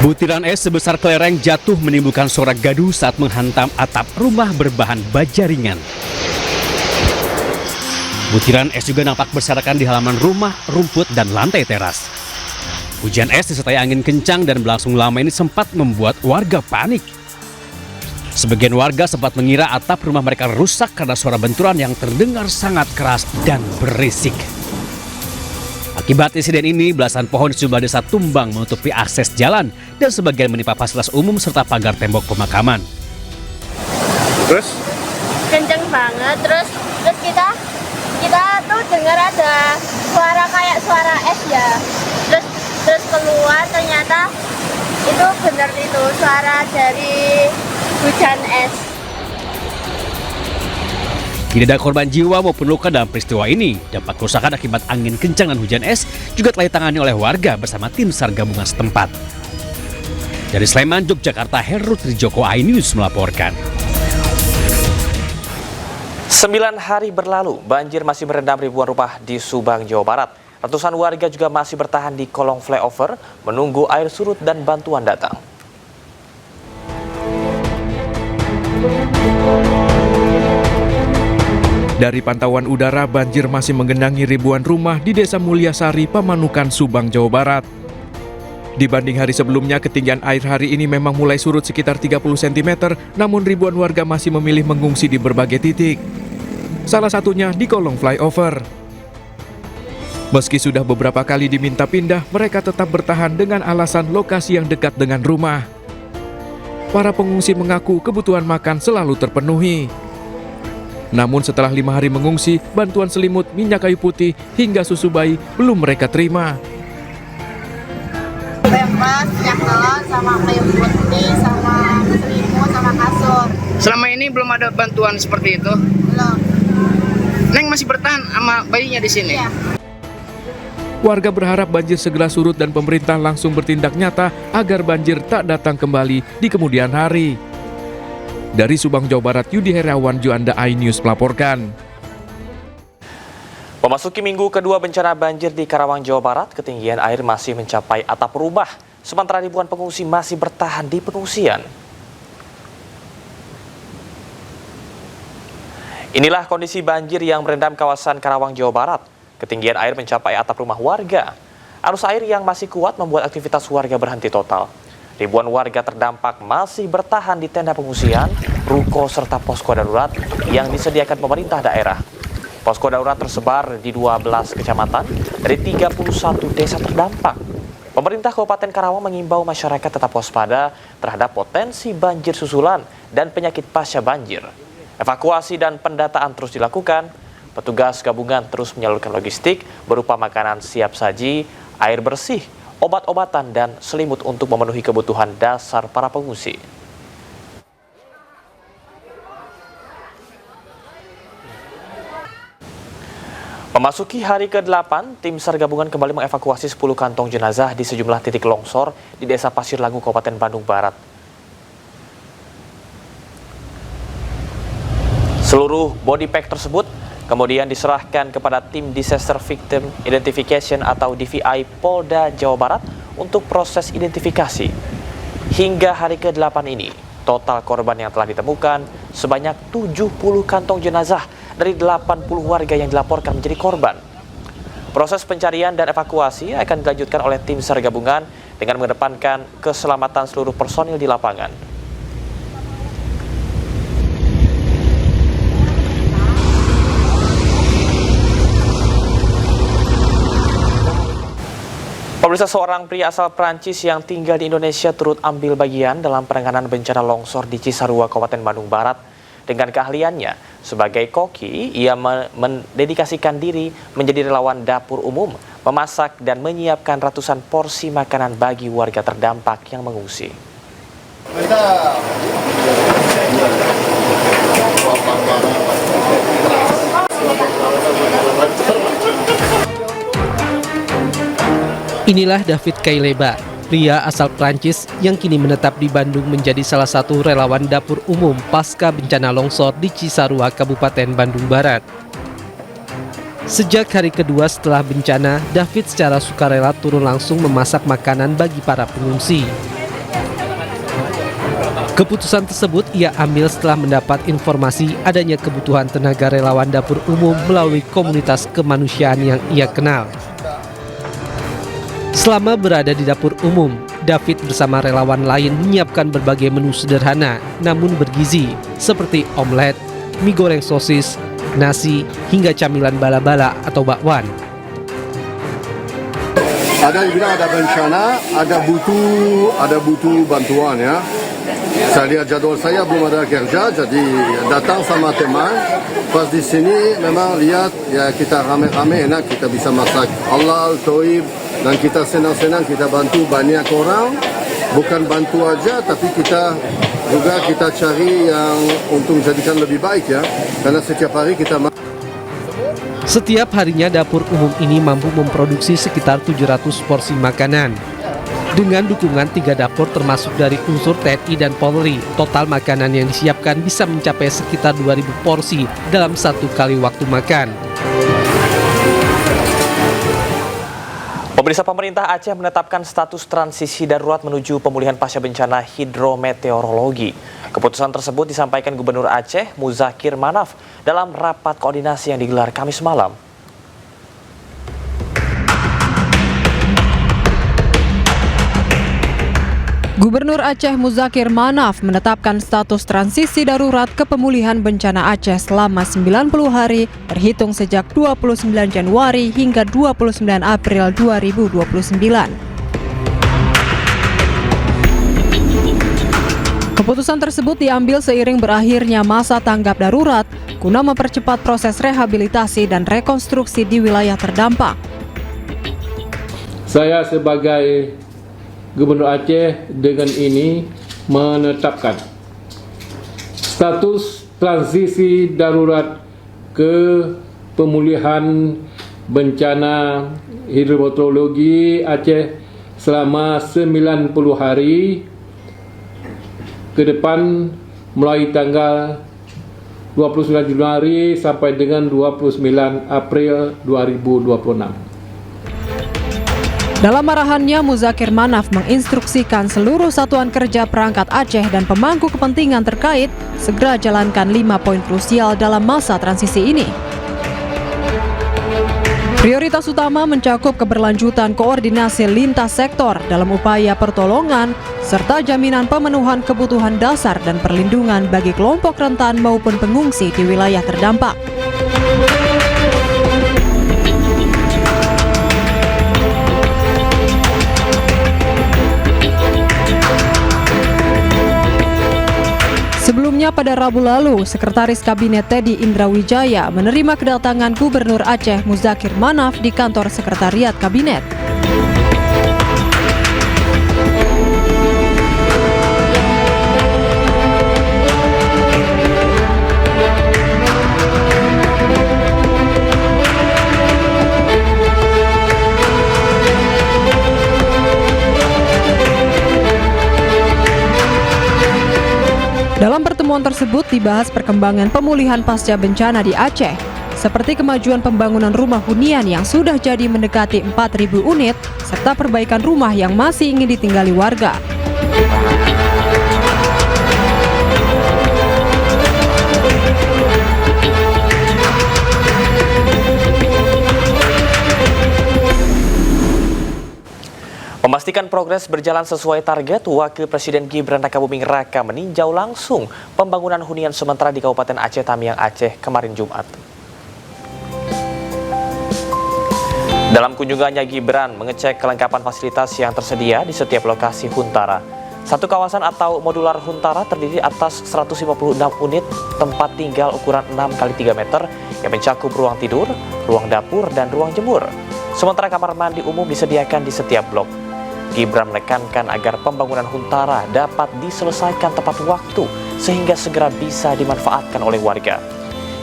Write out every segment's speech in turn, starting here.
Butiran es sebesar kelereng jatuh menimbulkan suara gaduh saat menghantam atap rumah berbahan baja ringan. Butiran es juga nampak berserakan di halaman rumah, rumput, dan lantai teras. Hujan es disertai angin kencang dan berlangsung lama ini sempat membuat warga panik. Sebagian warga sempat mengira atap rumah mereka rusak karena suara benturan yang terdengar sangat keras dan berisik. Akibat insiden ini, belasan pohon di sejumlah desa tumbang menutupi akses jalan dan sebagian menimpa fasilitas umum serta pagar tembok pemakaman. Terus? Kenceng banget, terus kita tuh dengar ada suara kayak suara es ya. Terus keluar ternyata itu benar itu suara dari hujan es. Tidak ada korban jiwa maupun luka dalam peristiwa ini. Dampak kerusakan akibat angin kencang dan hujan es juga telah ditangani oleh warga bersama tim SAR gabungan setempat. Dari Sleman, Yogyakarta, Heru Trijoko, iNews melaporkan. 9 hari berlalu, banjir masih merendam ribuan rumah di Subang, Jawa Barat. Ratusan warga juga masih bertahan di kolong flyover, menunggu air surut dan bantuan datang. Dari pantauan udara, banjir masih menggenangi ribuan rumah di Desa Mulyasari, Pamanukan, Subang, Jawa Barat. Dibanding hari sebelumnya, ketinggian air hari ini memang mulai surut sekitar 30 cm, namun ribuan warga masih memilih mengungsi di berbagai titik. Salah satunya di kolong flyover. Meski sudah beberapa kali diminta pindah, mereka tetap bertahan dengan alasan lokasi yang dekat dengan rumah. Para pengungsi mengaku kebutuhan makan selalu terpenuhi. Namun setelah 5 hari mengungsi, bantuan selimut, minyak kayu putih, hingga susu bayi belum mereka terima. Pempas, minyak telon, sama kayu putih, sama selimut, sama kasur. Selama ini belum ada bantuan seperti itu? Belum. Neng masih bertahan sama bayinya di sini? Iya. Warga berharap banjir segera surut dan pemerintah langsung bertindak nyata agar banjir tak datang kembali di kemudian hari. Dari Subang, Jawa Barat, Yudi Heriawan, Juanda, iNews melaporkan. Memasuki minggu kedua bencana banjir di Karawang, Jawa Barat, ketinggian air masih mencapai atap rumah, sementara ribuan pengungsi masih bertahan di pengungsian. Inilah kondisi banjir yang merendam kawasan Karawang, Jawa Barat. Ketinggian air mencapai atap rumah warga. Arus air yang masih kuat membuat aktivitas warga berhenti total. Ribuan warga terdampak masih bertahan di tenda pengungsian, ruko, serta posko darurat yang disediakan pemerintah daerah. Posko darurat tersebar di 12 kecamatan dari 31 desa terdampak. Pemerintah Kabupaten Karawang mengimbau masyarakat tetap waspada terhadap potensi banjir susulan dan penyakit pasca banjir. Evakuasi dan pendataan terus dilakukan. Petugas gabungan terus menyalurkan logistik berupa makanan siap saji, air bersih, obat-obatan, dan selimut untuk memenuhi kebutuhan dasar para pengungsi. Memasuki hari ke-8, tim SAR gabungan kembali mengevakuasi 10 kantong jenazah di sejumlah titik longsor di Desa Pasir Lagu, Kabupaten Bandung Barat. Seluruh body pack tersebut kemudian diserahkan kepada tim Disaster Victim Identification atau DVI Polda Jawa Barat untuk proses identifikasi. Hingga hari ke-8 ini, total korban yang telah ditemukan sebanyak 70 kantong jenazah dari 80 warga yang dilaporkan menjadi korban. Proses pencarian dan evakuasi akan dilanjutkan oleh tim SAR gabungan dengan mengedepankan keselamatan seluruh personil di lapangan. Pemirsa, seorang pria asal Prancis yang tinggal di Indonesia turut ambil bagian dalam penanganan bencana longsor di Cisarua, Kabupaten Bandung Barat. Dengan keahliannya sebagai koki, ia mendedikasikan diri menjadi relawan dapur umum, memasak dan menyiapkan ratusan porsi makanan bagi warga terdampak yang mengungsi. Inilah David Kaileba, pria asal Prancis yang kini menetap di Bandung menjadi salah satu relawan dapur umum pasca bencana longsor di Cisarua, Kabupaten Bandung Barat. Sejak hari kedua setelah bencana, David secara sukarela turun langsung memasak makanan bagi para pengungsi. Keputusan tersebut ia ambil setelah mendapat informasi adanya kebutuhan tenaga relawan dapur umum melalui komunitas kemanusiaan yang ia kenal. Selama berada di dapur umum, David bersama relawan lain menyiapkan berbagai menu sederhana namun bergizi seperti omelet, mie goreng sosis, nasi, hingga camilan bala-bala atau bakwan. Ada yang bilang ada bencana, ada butuh bantuan ya. Saya lihat jadwal saya belum ada kerja, jadi datang sama teman. Pas di sini memang lihat ya kita rame-rame enak, kita bisa masak halal, toib, dan kita senang-senang kita bantu banyak orang. Bukan bantu aja, tapi kita cari yang untuk menjadikan lebih baik ya. Karena setiap hari kita Setiap harinya dapur umum ini mampu memproduksi sekitar 700 porsi makanan. Dengan dukungan 3 dapur termasuk dari unsur TNI dan Polri, total makanan yang disiapkan bisa mencapai sekitar 2.000 porsi dalam satu kali waktu makan. Pemirsa, pemerintah Aceh menetapkan status transisi darurat menuju pemulihan pasca bencana hidrometeorologi. Keputusan tersebut disampaikan Gubernur Aceh Muzakir Manaf dalam rapat koordinasi yang digelar Kamis malam. Gubernur Aceh Muzakir Manaf menetapkan status transisi darurat kepemulihan bencana Aceh selama 90 hari terhitung sejak 29 Januari hingga 29 April 2029. Keputusan tersebut diambil seiring berakhirnya masa tanggap darurat guna mempercepat proses rehabilitasi dan rekonstruksi di wilayah terdampak. Saya sebagai Gubernur Aceh dengan ini menetapkan status transisi darurat ke pemulihan bencana hidrometeorologi Aceh selama 90 hari ke depan mulai tanggal 29 Januari sampai dengan 29 April 2026. Dalam arahannya, Muzakir Manaf menginstruksikan seluruh satuan kerja perangkat Aceh dan pemangku kepentingan terkait segera jalankan 5 poin krusial dalam masa transisi ini. Prioritas utama mencakup keberlanjutan koordinasi lintas sektor dalam upaya pertolongan serta jaminan pemenuhan kebutuhan dasar dan perlindungan bagi kelompok rentan maupun pengungsi di wilayah terdampak. Sebelumnya pada Rabu lalu, Sekretaris Kabinet Teddy Indrawijaya menerima kedatangan Gubernur Aceh Muzakir Manaf di kantor Sekretariat Kabinet. Dalam pertemuan tersebut dibahas perkembangan pemulihan pasca bencana di Aceh, seperti kemajuan pembangunan rumah hunian yang sudah jadi mendekati 4.000 unit, serta perbaikan rumah yang masih ingin ditinggali warga. Memastikan progres berjalan sesuai target, Wakil Presiden Gibran Rakabuming Raka meninjau langsung pembangunan hunian sementara di Kabupaten Aceh Tamiang, Aceh kemarin Jumat. Dalam kunjungannya, Gibran mengecek kelengkapan fasilitas yang tersedia di setiap lokasi Huntara. Satu kawasan atau modular Huntara terdiri atas 156 unit tempat tinggal ukuran 6x3 meter yang mencakup ruang tidur, ruang dapur, dan ruang jemur. Sementara kamar mandi umum disediakan di setiap blok. Gibran menekankan agar pembangunan Huntara dapat diselesaikan tepat waktu sehingga segera bisa dimanfaatkan oleh warga.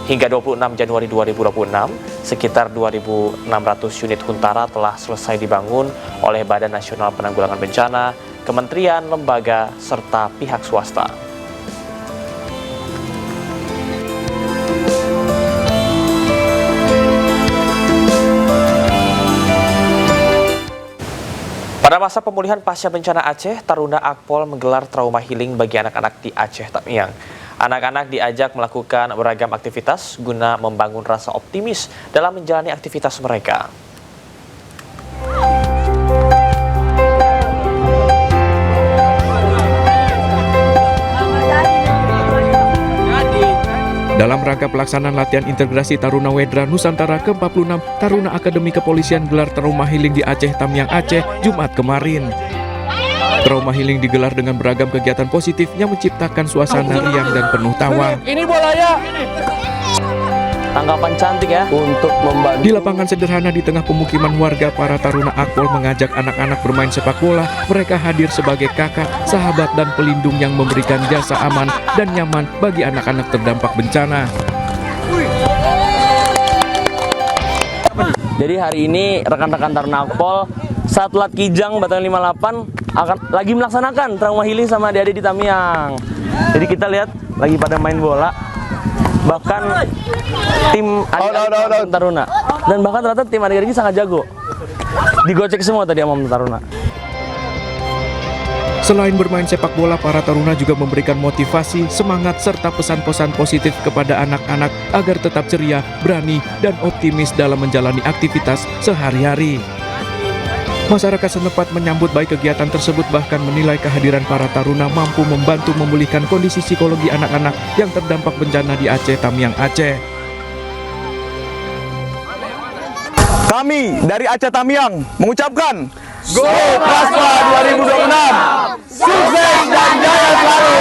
Hingga 26 Januari 2026, sekitar 2.600 unit Huntara telah selesai dibangun oleh Badan Nasional Penanggulangan Bencana, kementerian, lembaga, serta pihak swasta. Pada masa pemulihan pasca bencana Aceh, Taruna Akpol menggelar trauma healing bagi anak-anak di Aceh Tamiang. Anak-anak diajak melakukan beragam aktivitas guna membangun rasa optimis dalam menjalani aktivitas mereka. Dalam rangka pelaksanaan latihan integrasi Taruna Wedra Nusantara ke-46, Taruna Akademi Kepolisian gelar trauma healing di Aceh Tamiang Aceh, Jumat kemarin. Trauma healing digelar dengan beragam kegiatan positif yang menciptakan suasana riang dan penuh tawa. Ini bolanya. Tanggapan cantik ya untuk membantu. Di lapangan sederhana di tengah pemukiman warga, para Taruna Akpol mengajak anak-anak bermain sepak bola. Mereka hadir sebagai kakak, sahabat, dan pelindung yang memberikan jasa aman dan nyaman bagi anak-anak terdampak bencana. Jadi hari ini rekan-rekan Taruna Akpol Satlat Kijang Batalion 58 akan lagi melaksanakan trauma healing sama adik-adik di Tamiang. Jadi kita lihat lagi pada main bola. Bahkan tim adik-adik Taruna, dan bahkan ternyata tim adik-adik sangat jago. Digocek semua tadi sama Taruna. Selain bermain sepak bola, para Taruna juga memberikan motivasi, semangat, serta pesan-pesan positif kepada anak-anak agar tetap ceria, berani, dan optimis dalam menjalani aktivitas sehari-hari. Masyarakat setempat menyambut baik kegiatan tersebut, bahkan menilai kehadiran para Taruna mampu membantu memulihkan kondisi psikologi anak-anak yang terdampak bencana di Aceh Tamiang Aceh. Kami dari Aceh Tamiang mengucapkan Go Praswa 2026, sukses dan jaya selalu.